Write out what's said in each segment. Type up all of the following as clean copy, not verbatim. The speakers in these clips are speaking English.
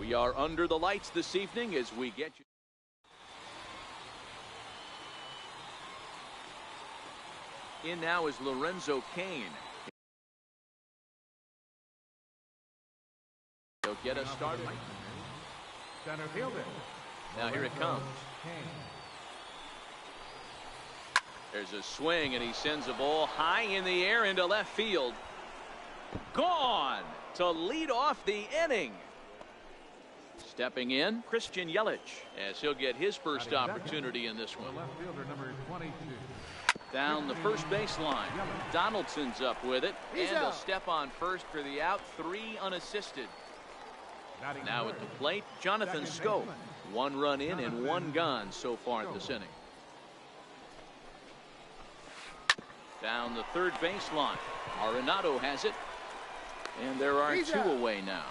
We are under the lights this evening as we get you. In now is Lorenzo Cain. He'll get us started. Center fielder. Now here it comes. There's a swing, and he sends a ball high in the air into left field. Gone to lead off the inning. Stepping in, Christian Yelich, as he'll get his first opportunity in this one. Left fielder number 22. Down the first baseline. Donaldson's up with it, and he'll step on first for the out. 3 unassisted. Now at the plate, Jonathan Schoop. 1 run in and 1 gone so far this inning. Down the third baseline. Arenado has it. And there are 2 away now.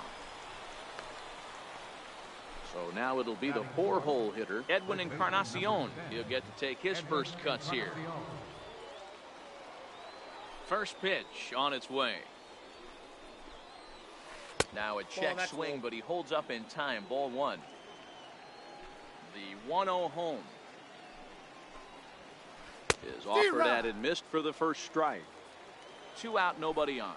So now it'll be the 4-hole hitter, Edwin Encarnacion. He'll get to take his first cuts here. First pitch on its way. Now a check swing, but he holds up in time. Ball 1. The 1-0 home is offered at and missed for the first strike. 2 out, nobody on.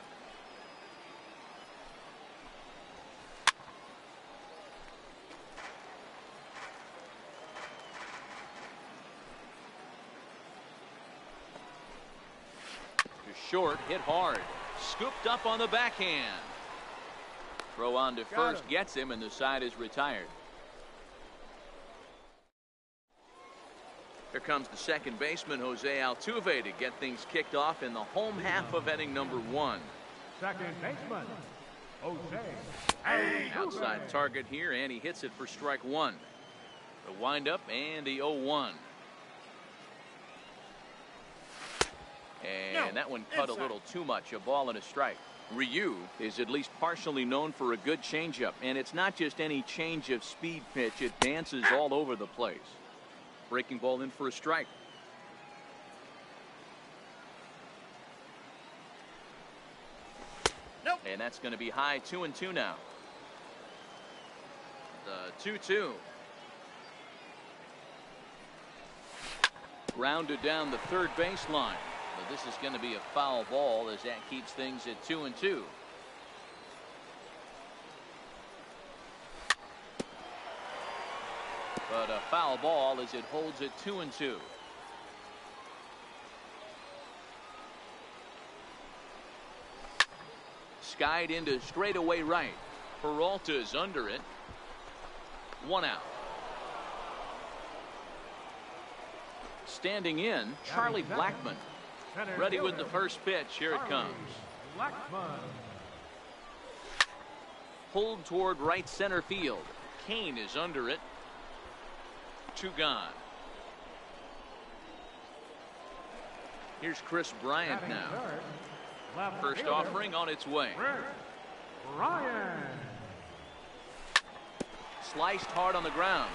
To short, hit hard. Scooped up on the backhand. Throw on to first gets him, and the side is retired. Here comes the second baseman, Jose Altuve, to get things kicked off in the home half of inning number 1. Second baseman, Jose. Outside target here, and he hits it for strike 1. The windup and the 0-1. And that one cut a little too much. A ball and a strike. Ryu is at least partially known for a good changeup, and it's not just any change of speed pitch. It dances all over the place. Breaking ball in for a strike. And that's going to be high. 2-2 now. The 2-2. Grounded down the third baseline. But this is going to be a foul ball as that keeps things at 2-2. But a foul ball as it holds it 2-2. Skied into straightaway right. Peralta's under it. 1 out. Standing in, Charlie Blackmon. Ready with the first pitch. Here it comes. Pulled toward right center field. Cain is under it. 2 gone. Here's Chris Bryant now. First offering on its way. Sliced hard on the ground.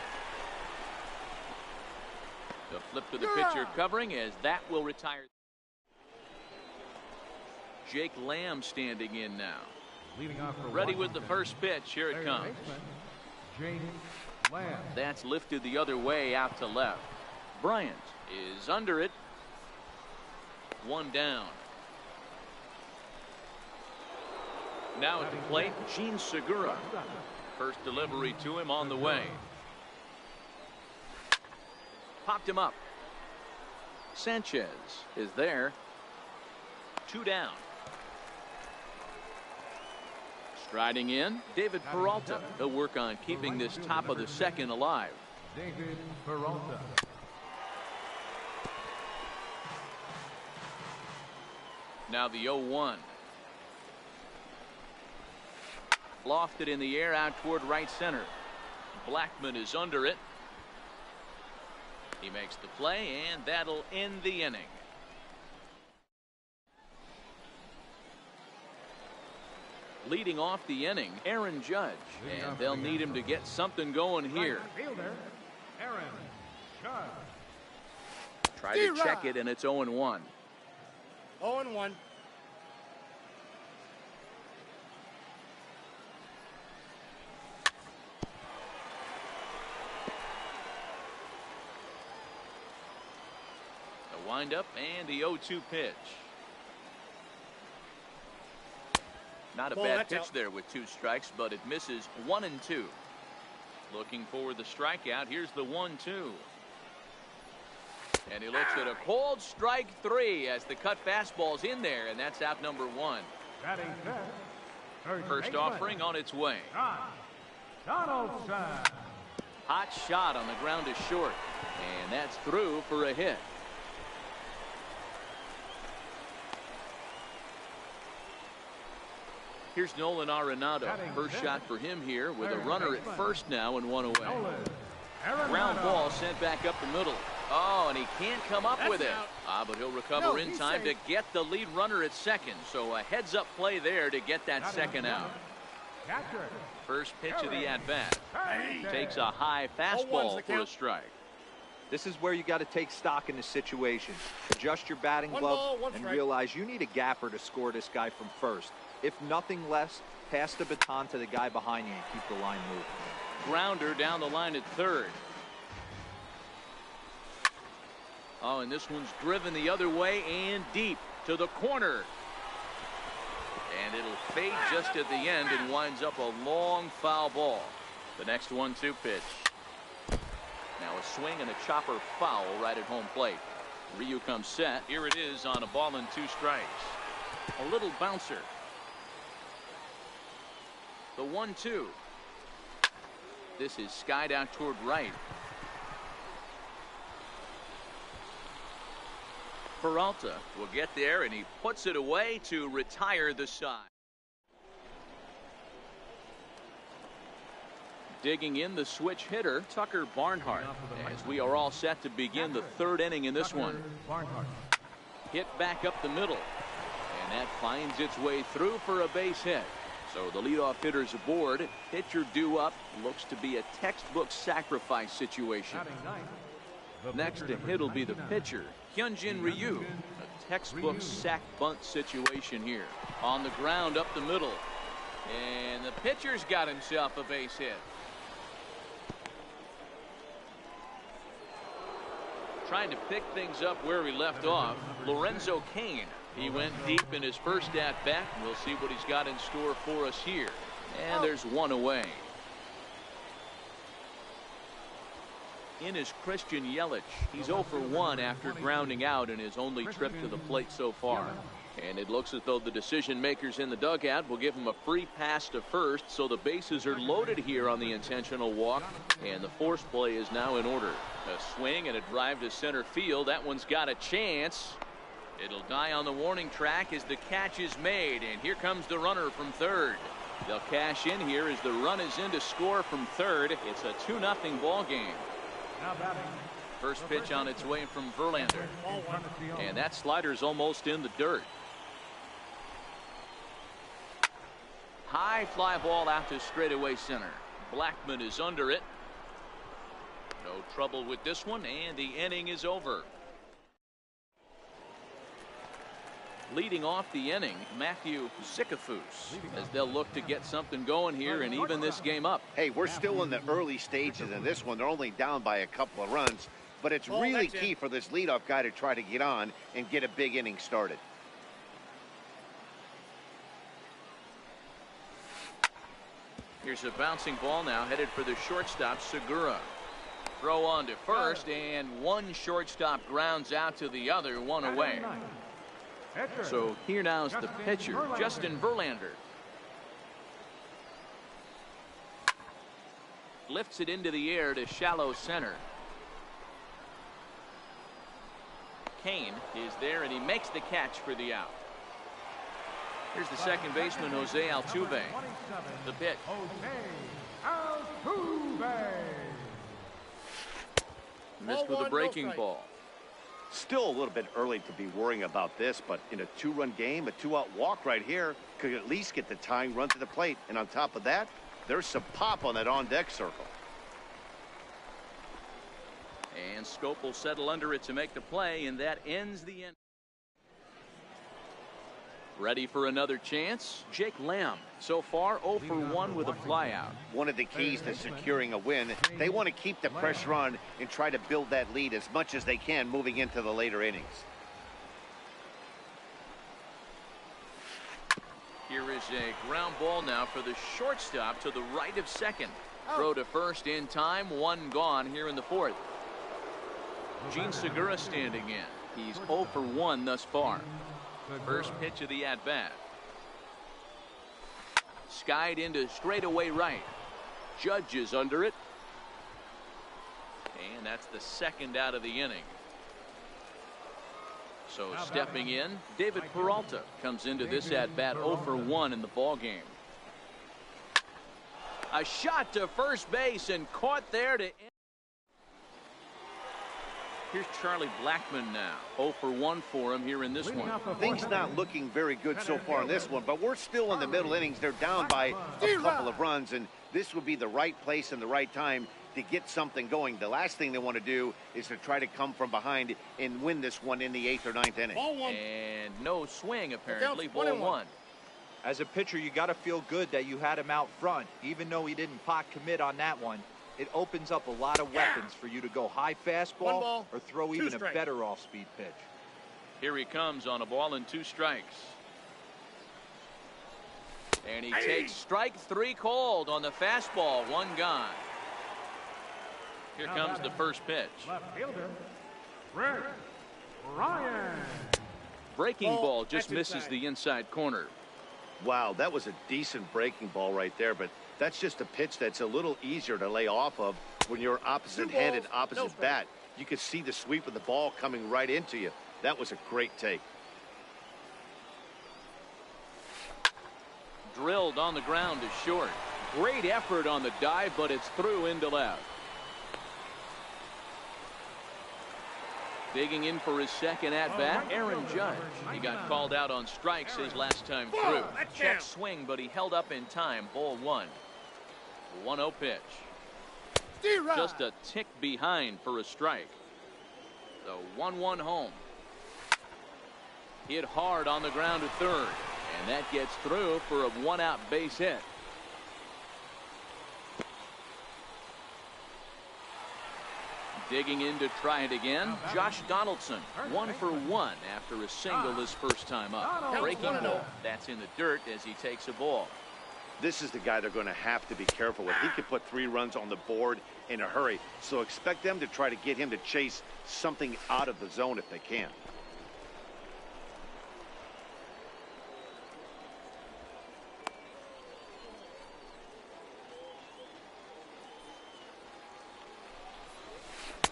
The flip to the pitcher covering as that will retire. Jake Lamb standing in now. Ready with the first pitch. Here it comes. That's lifted the other way out to left. Bryant is under it. 1 down. Now at the plate, Gene Segura. First delivery to him on the way. Popped him up. Sanchez is there. 2 down. Striding in, David Peralta. He'll work on keeping this top of the second alive. David Peralta. Now the 0-1. Lofted in the air out toward right center. Blackmon is under it. He makes the play, and that'll end the inning. Leading off the inning, Aaron Judge, and they'll need him to get something going here. Aaron Judge. Try to check it, and it's 0-1. 0-1. The windup and the 0-2 pitch. Not a bad pitch there with 2 strikes, but it misses 1 and 2. Looking for the strikeout. Here's the 1-2. And he looks at a cold strike 3 as the cut fastball's in there, and that's out number 1. Batting fifth, First offering on its way. Donaldson. Hot shot on the ground is short, and that's through for a hit. Here's Nolan Arenado. First shot for him here with a runner at first now and 1 away. Ground ball sent back up the middle. Oh, and he can't come up with it. But he'll recover in time to get the lead runner at second. So a heads-up play there to get that second out. First pitch of the at-bat. Takes a high fastball for a strike. This is where you got to take stock in the situation. Adjust your batting glove and realize you need a gapper to score this guy from first. If nothing less, pass the baton to the guy behind you and keep the line moving. Grounder down the line at third. Oh, and this one's driven the other way and deep to the corner. And it'll fade just at the end and winds up a long foul ball. The next 1-2 pitch. Now a swing and a chopper foul right at home plate. Ryu comes set. Here it is on a ball and 2 strikes. A little bouncer. The 1-2. This is skied out toward right. Peralta will get there, and he puts it away to retire the side. Digging in the switch hitter, Tucker Barnhart, as we are all set to begin the 3rd inning in this one. Hit back up the middle, and that finds its way through for a base hit. So the leadoff hitter's aboard. Pitcher due up. Looks to be a textbook sacrifice situation. Next to hit will be the pitcher, Hyunjin Ryu. A textbook sack bunt situation here. On the ground up the middle. And the pitcher's got himself a base hit. Trying to pick things up where he left off, Lorenzo Cain. He went deep in his first at-bat. We'll see what he's got in store for us here. And there's 1 away. In is Christian Yelich. He's 0 for 1 after grounding out in his only trip to the plate so far. And it looks as though the decision makers in the dugout will give him a free pass to first, so the bases are loaded here on the intentional walk, and the force play is now in order. A swing and a drive to center field. That one's got a chance. It'll die on the warning track as the catch is made, and here comes the runner from third. They'll cash in here as the run is in to score from third. It's a 2-0 ball game. First pitch on its way from Verlander, and that slider's almost in the dirt. High fly ball out to straightaway center. Blackman is under it. No trouble with this one, and the inning is over. Leading off the inning, Matthew Sikafus, as they'll look to get something going here and even this game up. Hey, we're still in the early stages of this one. They're only down by a couple of runs, but it's really key for this leadoff guy to try to get on and get a big inning started. Here's a bouncing ball now headed for the shortstop, Segura. Throw on to first, and one shortstop grounds out to the other, 1 away. So here now is the pitcher, Justin Verlander. Lifts it into the air to shallow center. Kane is there, and he makes the catch for the out. Here's the second baseman, Jose Altuve. The pitch. Missed with a breaking ball. Still a little bit early to be worrying about this, but in a 2-run game, a 2-out walk right here could at least get the tying run to the plate. And on top of that, there's some pop on that on-deck circle. And Scope will settle under it to make the play, and that ends the end. Ready for another chance? Jake Lamb, so far 0 for 1 with a flyout. One of the keys to securing a win, they want to keep the pressure on and try to build that lead as much as they can moving into the later innings. Here is a ground ball now for the shortstop to the right of second. Throw to first in time, one gone here in the fourth. Gene Segura standing in. He's 0 for 1 thus far. First pitch of the at-bat. Skied into straightaway right. Judge is under it. And that's the second out of the inning. So stepping in, David Peralta comes into this at-bat 0 for 1 in the ball game. A shot to first base and caught there to end. Here's Charlie Blackmon now. 0 for 1 for him here in this one. Things not looking very good so far in this one, but we're still in the middle innings. They're down by a couple of runs, and this would be the right place and the right time to get something going. The last thing they want to do is to try to come from behind and win this one in the 8th or 9th inning. And no swing, apparently. Ball 1. As a pitcher, you got to feel good that you had him out front, even though he didn't pot commit on that one. It opens up a lot of weapons for you to go high fastball or throw even a better off-speed pitch. Here he comes on a ball and 2 strikes. And he takes strike 3 called on the fastball. 1 gone. Here comes the first pitch. Left fielder, Rick Ryan. Breaking ball just misses the inside corner. Wow, that was a decent breaking ball right there, but that's just a pitch that's a little easier to lay off of when you're opposite-handed, opposite bat. You could see the sweep of the ball coming right into you. That was a great take. Drilled on the ground to short. Great effort on the dive, but it's through into left. Digging in for his second at-bat, Aaron Judge. He got called out on strikes his last time through. Check swing, but he held up in time. Ball 1. 1-0 pitch. Just a tick behind for a strike. The 1-1 home. Hit hard on the ground to third. And that gets through for a 1-out base hit. Digging in to try it again. Josh Donaldson, 1 for 1 after a single his first time up. Breaking ball. That's in the dirt as he takes a ball. This is the guy they're going to have to be careful with. He could put 3 runs on the board in a hurry. So expect them to try to get him to chase something out of the zone if they can.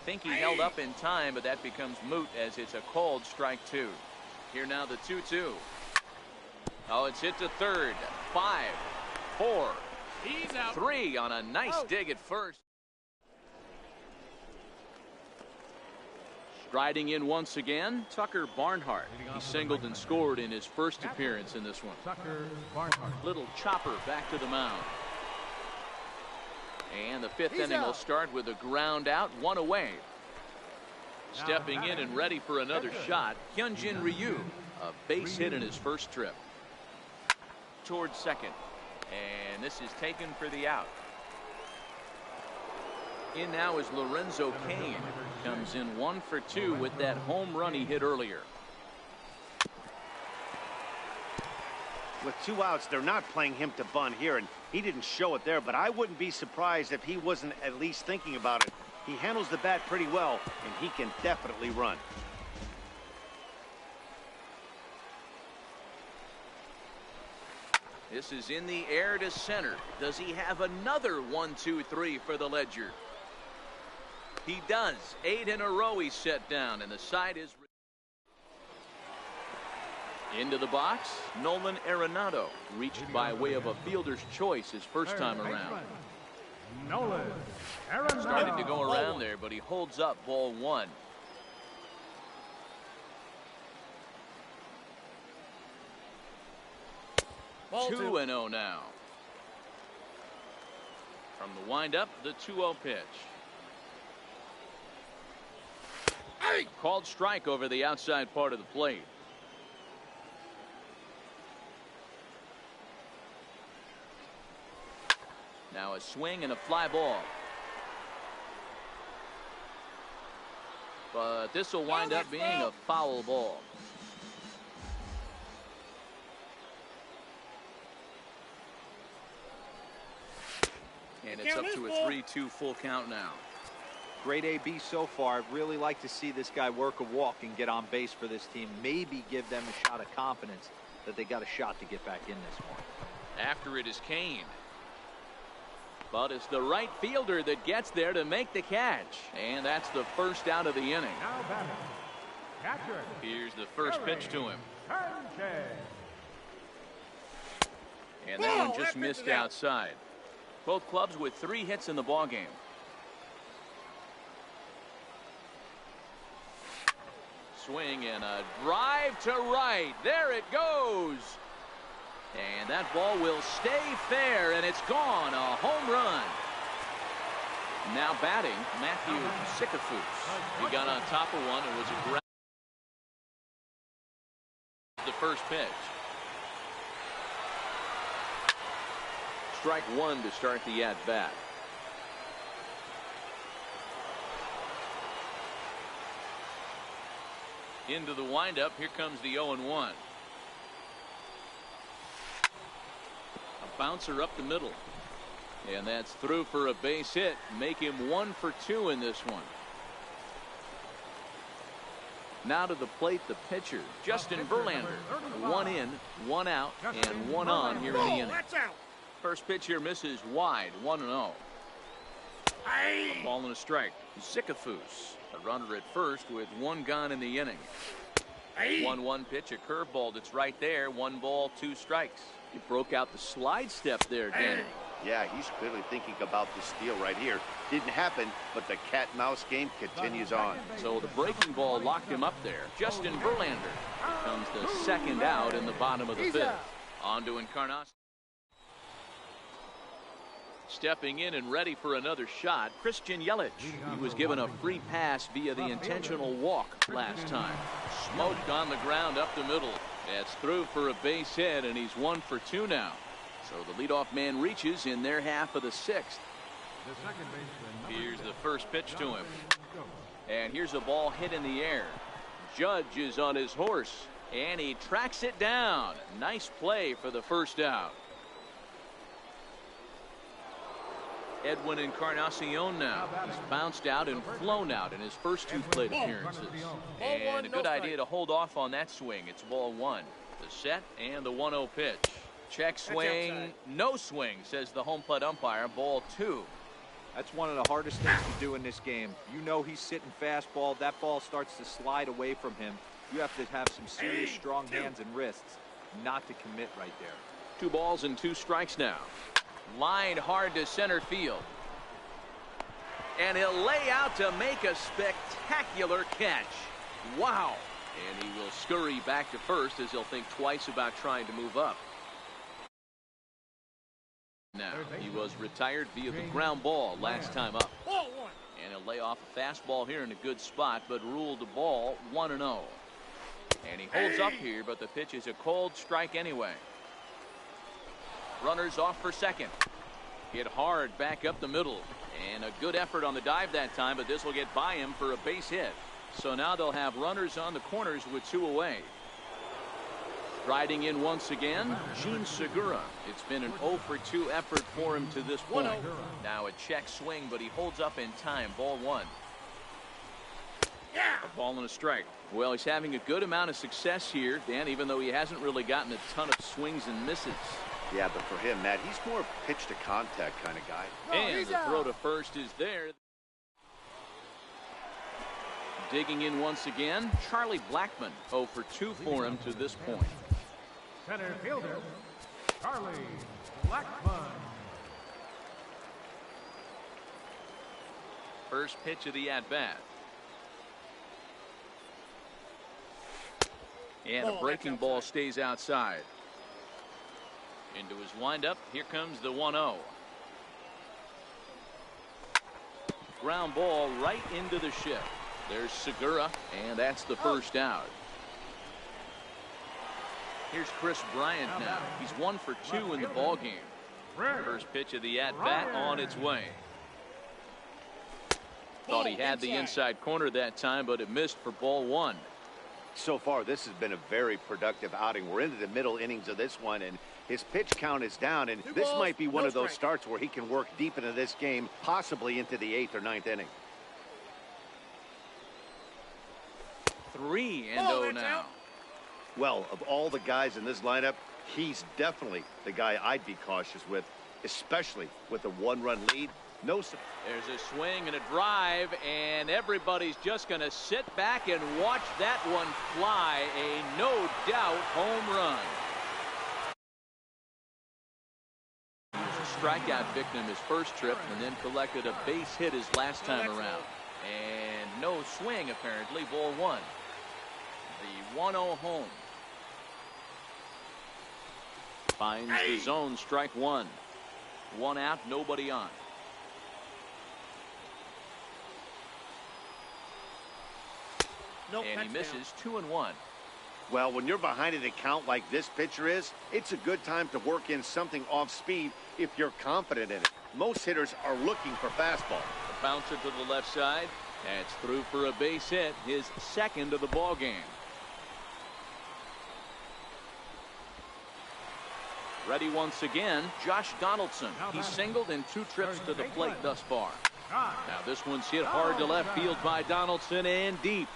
Think he held up in time, but that becomes moot as it's a called strike 2. Here now the 2-2. Oh, it's hit to third. 5, 4, 3 on a nice dig at first. Striding in once again, Tucker Barnhart. He singled and scored in his first appearance in this one. Little chopper back to the mound. And the 5th inning will start with a ground out, 1 away. Stepping in and ready for another shot, Hyunjin Ryu. A base hit in his first trip. Towards second. And this is taken for the out. In now is Lorenzo Cain. Comes in 1 for 2 with that home run he hit earlier. With 2 outs, they're not playing him to bunt here, and he didn't show it there, but I wouldn't be surprised if he wasn't at least thinking about it. He handles the bat pretty well, and he can definitely run. This is in the air to center. Does he have another 1-2-3 for the ledger? He does. 8 in a row he's set down, and the side is into the box. Nolan Arenado reached by way of a fielder's choice his first time around. Nolan Arenado. Starting to go around there, but he holds up. Ball 1. Ball 2-0 now. From the windup, the 2-0 pitch. Called strike over the outside part of the plate. Now a swing and a fly ball. But this will wind up being a foul ball. And it's up to a 3-2 full count now. Great AB so far. I'd really like to see this guy work a walk and get on base for this team. Maybe give them a shot of confidence that they got a shot to get back in this one. After it is Kane. But it's the right fielder that gets there to make the catch. And that's the first out of the inning. Now batting. Catcher. Here's the first pitch to him. Sanchez. And that one just missed outside. Both clubs with 3 hits in the ballgame. Swing and a drive to right. There it goes. And that ball will stay fair, and it's gone. A home run. Now batting, Matthew Sickafus. He got on top of one and was a grab. The first pitch. Strike one to start the at-bat. Into the windup. Here comes the 0-1. A bouncer up the middle. And that's through for a base hit. Make him 1 for 2 in this one. Now to the plate, the pitcher, Justin Verlander. 1 in, 1 out, and 1 on here in the inning. First pitch here misses wide. 1-0. A ball and a strike. Sickafus. A runner at first with 1 gone in the inning. 1-1 pitch, a curveball that's right there. 1 ball, 2 strikes. He broke out the slide step there, Danny. Yeah, he's clearly thinking about the steal right here. Didn't happen, but the cat-mouse game continues on. So the breaking ball locked him up there. Justin Verlander. Here comes the second out in the bottom of the 5th. On to Encarnacion. Stepping in and ready for another shot, Christian Yelich. He was given a free pass via the intentional walk last time. Smoked on the ground up the middle. That's through for a base hit, and he's 1 for 2 now. So the leadoff man reaches in their half of the 6th. Here's the first pitch to him. And here's a ball hit in the air. Judge is on his horse, and he tracks it down. Nice play for the first out. Edwin Encarnacion now. He's bounced out and flown out in his first 2 plate appearances. And a good idea to hold off on that swing. It's ball 1. The set and the 1-0 pitch. Check swing. No swing, says the home plate umpire. Ball 2. That's one of the hardest things to do in this game. You know he's sitting fastball. That ball starts to slide away from him. You have to have some serious strong hands and wrists not to commit right there. 2 balls and 2 strikes now. Lined hard to center field. And he'll lay out to make a spectacular catch. Wow. And he will scurry back to first as he'll think twice about trying to move up. Now, he was retired via the ground ball last time up. And he'll lay off a fastball here in a good spot, but ruled the ball 1-0. And he holds up here, but the pitch is a cold strike anyway. Runners off for second. Hit hard back up the middle. And a good effort on the dive that time, but this will get by him for a base hit. So now they'll have runners on the corners with 2 away. Riding in once again, Gene Segura. It's been an 0 for 2 effort for him to this point. Now a check swing, but he holds up in time. Ball 1. A ball and a strike. Well, he's having a good amount of success here, Dan, even though he hasn't really gotten a ton of swings and misses. Yeah, but for him, Matt, he's more pitch to contact kind of guy. And the throw to first is there. Digging in once again, Charlie Blackmon. 0 for 2 for him to this point. Center fielder, Charlie Blackmon. First pitch of the at-bat. And a breaking ball stays outside. Into his windup. Here comes the 1-0. Ground ball right into the shift. There's Segura, and that's the first out. Here's Chris Bryant now. He's 1 for 2 in the ball game. First pitch of the at-bat on its way. Thought he had the inside corner that time, but it missed for ball one. So far, this has been a very productive outing. We're into the middle innings of this one, and his pitch count is down, and this might be one of those starts where he can work deep into this game, possibly into the 8th or 9th inning. 3-0 now. Well, of all the guys in this lineup, he's definitely the guy I'd be cautious with, especially with a 1-run lead. There's a swing and a drive, and everybody's just going to sit back and watch that one fly. A no-doubt home run. He was a strikeout victim his first trip and then collected a base hit his last time around. And no swing, apparently, ball one. The 1-0 home. Finds the zone, strike one. One out, nobody on. And he misses 2-1. Well, when you're behind an account like this pitcher is, it's a good time to work in something off speed if you're confident in it. Most hitters are looking for fastball. The bouncer to the left side. That's through for a base hit, his second of the ball game. Ready once again, Josh Donaldson. He singled in 2 trips to the plate thus far. Now this one's hit hard to left field by Donaldson and deep.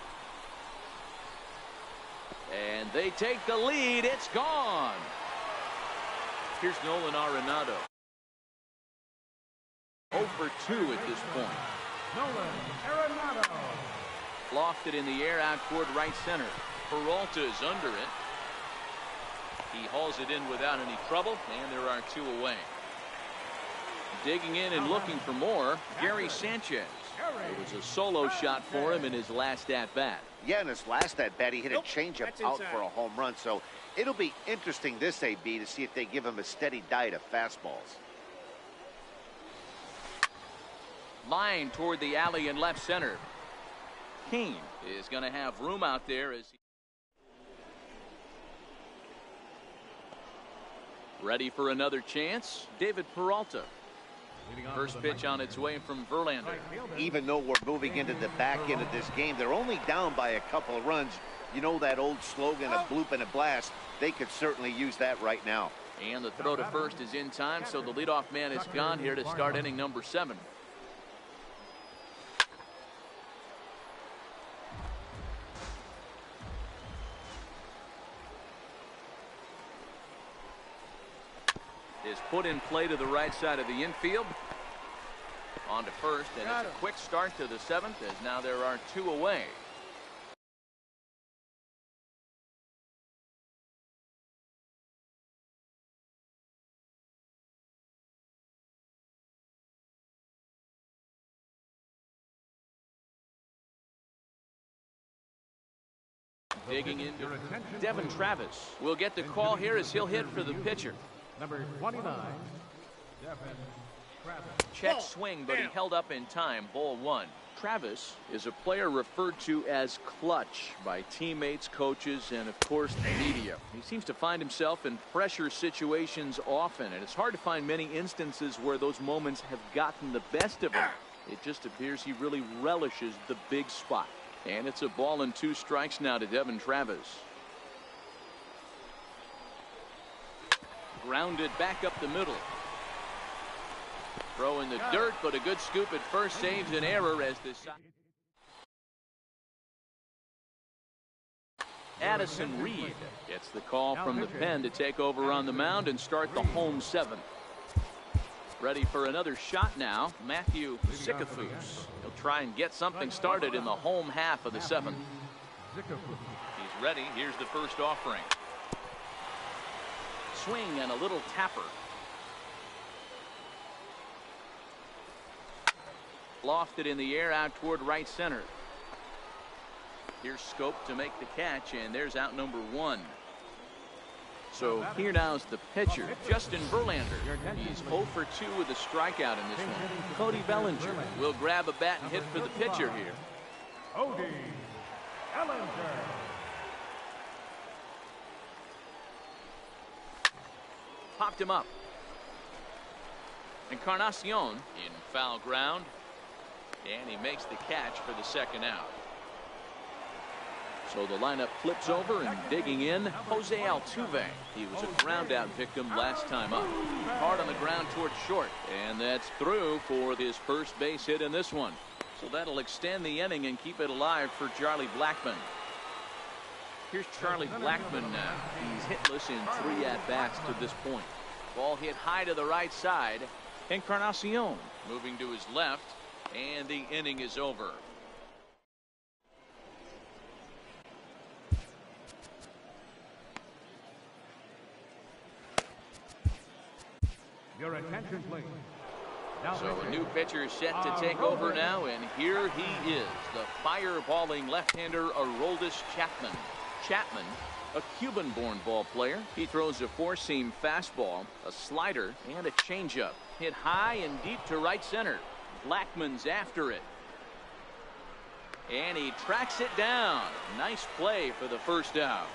And they take the lead. It's gone. Here's Nolan Arenado. 0 for 2 at this point. Nolan Arenado. Lofted in the air out toward right center. Peralta is under it. He hauls it in without any trouble, and there are 2 away. Digging in and looking for more, Gary Sanchez. It was a solo shot for him in his last at-bat. Yeah, in his last at-bat, he hit a changeup out for a home run. So it'll be interesting this AB to see if they give him a steady diet of fastballs. Line toward the alley in left center. Kane is going to have room out there as he... Ready for another chance, David Peralta. First pitch on its way from Verlander. Even though we're moving into the back end of this game, they're only down by a couple of runs. You know that old slogan, a bloop and a blast. They could certainly use that right now. And the throw to first is in time, so the leadoff man is gone here to start inning number 7. Is put in play to the right side of the infield. On to first, and it's a quick start to the 7th, as now there are 2 away. Digging into Devin Travis will get the call here as he'll hit for the pitcher. Number 29, Devin Travis. Check swing, but he held up in time. Ball 1. Travis is a player referred to as clutch by teammates, coaches, and of course the media. He seems to find himself in pressure situations often, and it's hard to find many instances where those moments have gotten the best of him. It just appears he really relishes the big spot. And it's a ball and 2 strikes now to Devin Travis. Grounded back up the middle. Throw in the dirt, but a good scoop at first saves an error as this. Addison Reed gets the call from the pen to take over on the mound and start the home 7th. Ready for another shot now, Matthew Sikafus. He'll try and get something started in the home half of the 7th. He's ready. Here's the first offering. Swing and a little tapper. Lofted in the air out toward right center. Here's Scope to make the catch, and there's out number 1. So here now's the pitcher, Justin Verlander. He's 0 for 2 with a strikeout in this one. Cody Bellinger will grab a bat and hit for the pitcher here. Cody Bellinger. Popped him up. Encarnacion in foul ground, and he makes the catch for the second out. So the lineup flips over, and digging in, Jose Altuve. He was a ground out victim last time up. Hard on the ground towards short, and that's through for his first base hit in this one. So that'll extend the inning and keep it alive for Charlie Blackmon. Here's Charlie Blackmon now. He's hitless in 3 at-bats to this point. Ball hit high to the right side. Encarnacion moving to his left, and the inning is over. Your attention, please. So a new pitcher set to take over now, and here he is, the fireballing left-hander Aroldis Chapman. Chapman, a Cuban-born ball player. He throws a four-seam fastball, a slider, and a changeup. Hit high and deep to right center. Blackmon's after it. And he tracks it down. Nice play for the first out.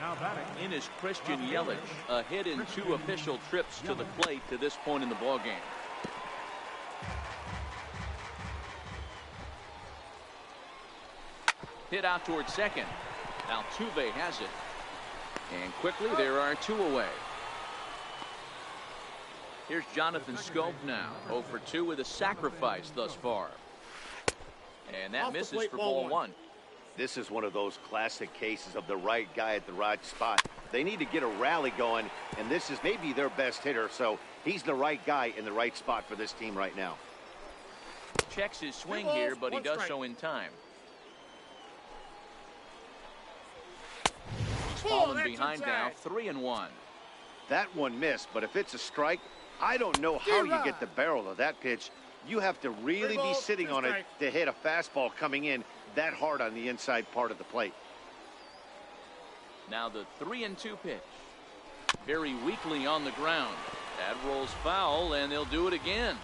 Now batting. In is Christian Yelich, a hit in 2 official trips to the plate to this point in the ballgame. Hit out towards second. Altuve has it. And quickly there are 2 away. Here's Jonathan Scope now. 0 for 2 with a sacrifice thus far. And that misses for ball 1. This is one of those classic cases of the right guy at the right spot. They need to get a rally going, and this is maybe their best hitter, so he's the right guy in the right spot for this team right now. Checks his swing here, but he does so in time. He's fallen behind now, 3-1. That one missed, but if it's a strike, I don't know how you get the barrel of that pitch. You have to really be sitting on it to hit a fastball coming in that hard on the inside part of the plate. Now the 3-2 pitch. Very weakly on the ground. That rolls foul, and they'll do it again.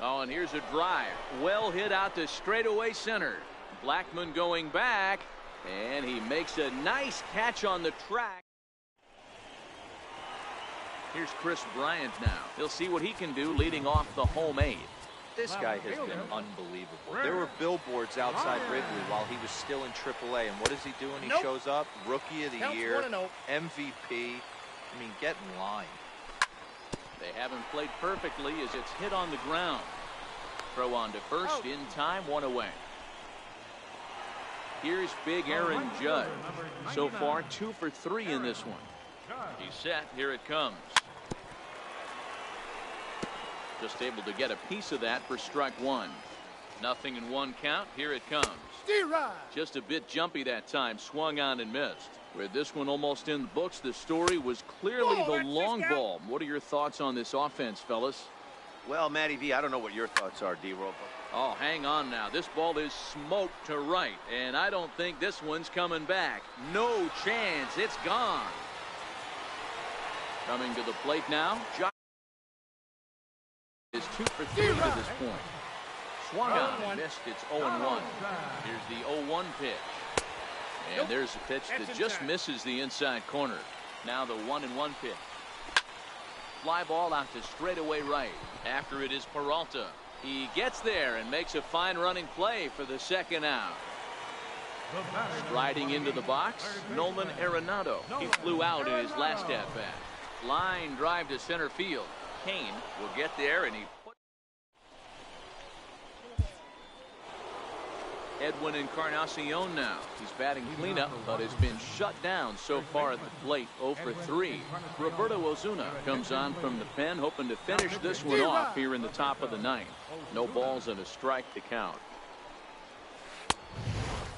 Oh, and here's a drive. Well hit out to straightaway center. Blackmon going back, and he makes a nice catch on the track. Here's Chris Bryant now. He'll see what he can do leading off the home 8. This guy has been unbelievable. There were billboards outside Wrigley while he was still in AAA, and what does he do when he shows up? Rookie of the Year, MVP. I mean, get in line. They haven't played perfectly as it's hit on the ground. Throw on to first in time, 1 away. Here's big Aaron Judge. So far 2 for 3 in this one. He's set. Here it comes. Just able to get a piece of that for strike 1. Nothing in 1 count. Here it comes. Just a bit jumpy that time. Swung on and missed. With this one almost in the books, the story was clearly the long ball. What are your thoughts on this offense, fellas? Well, Matty V, I don't know what your thoughts are, D-Roll. Oh, hang on now. This ball is smoked to right, and I don't think this one's coming back. No chance. It's gone. Coming to the plate now. Josh is 2 for 3 to this point. Swung on and missed. It's 0-1. Here's the 0-1 pitch. And there's a pitch that just misses the inside corner. Now the 1-1 pitch. Fly ball out to straightaway right. After it is Peralta. He gets there and makes a fine running play for the second out. Striding into the box, Nolan Arenado. He flew out in his last at-bat. Line drive to center field. Kane will get there, and he put Edwin Encarnacion now. He's batting cleanup, but has been shut down so far at the plate. 0 for 3. Roberto Ozuna comes on from the pen, hoping to finish this one off here in the top of the 9th. No balls and a strike to count.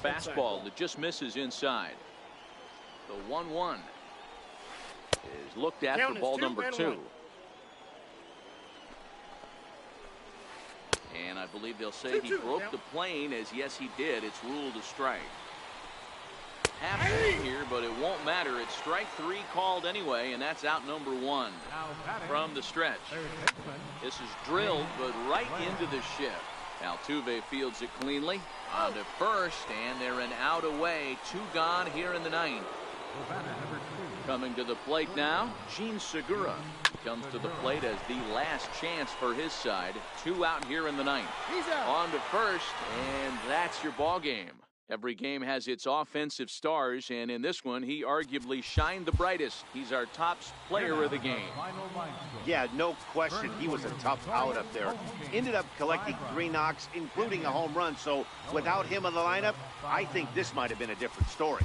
Fastball that just misses inside. The 1-1 is looked at for ball number 2. And I believe they'll say he broke the plane, as yes he did. It's ruled a strike. Half here, but it won't matter. It's strike 3 called anyway, and that's out number 1 from the stretch. This is drilled, but right into the shift. Altuve fields it cleanly. On to first, and they're an out away. 2 gone here in the 9th. Coming to the plate now, Gene Segura comes to the plate as the last chance for his side. 2 out here in the ninth. He's out. On to first, and that's your ball game. Every game has its offensive stars, and in this one, he arguably shined the brightest. He's our top player of the game. Yeah, no question. He was a tough out up there. Ended up collecting 3 knocks, including a home run. So without him in the lineup, I think this might have been a different story.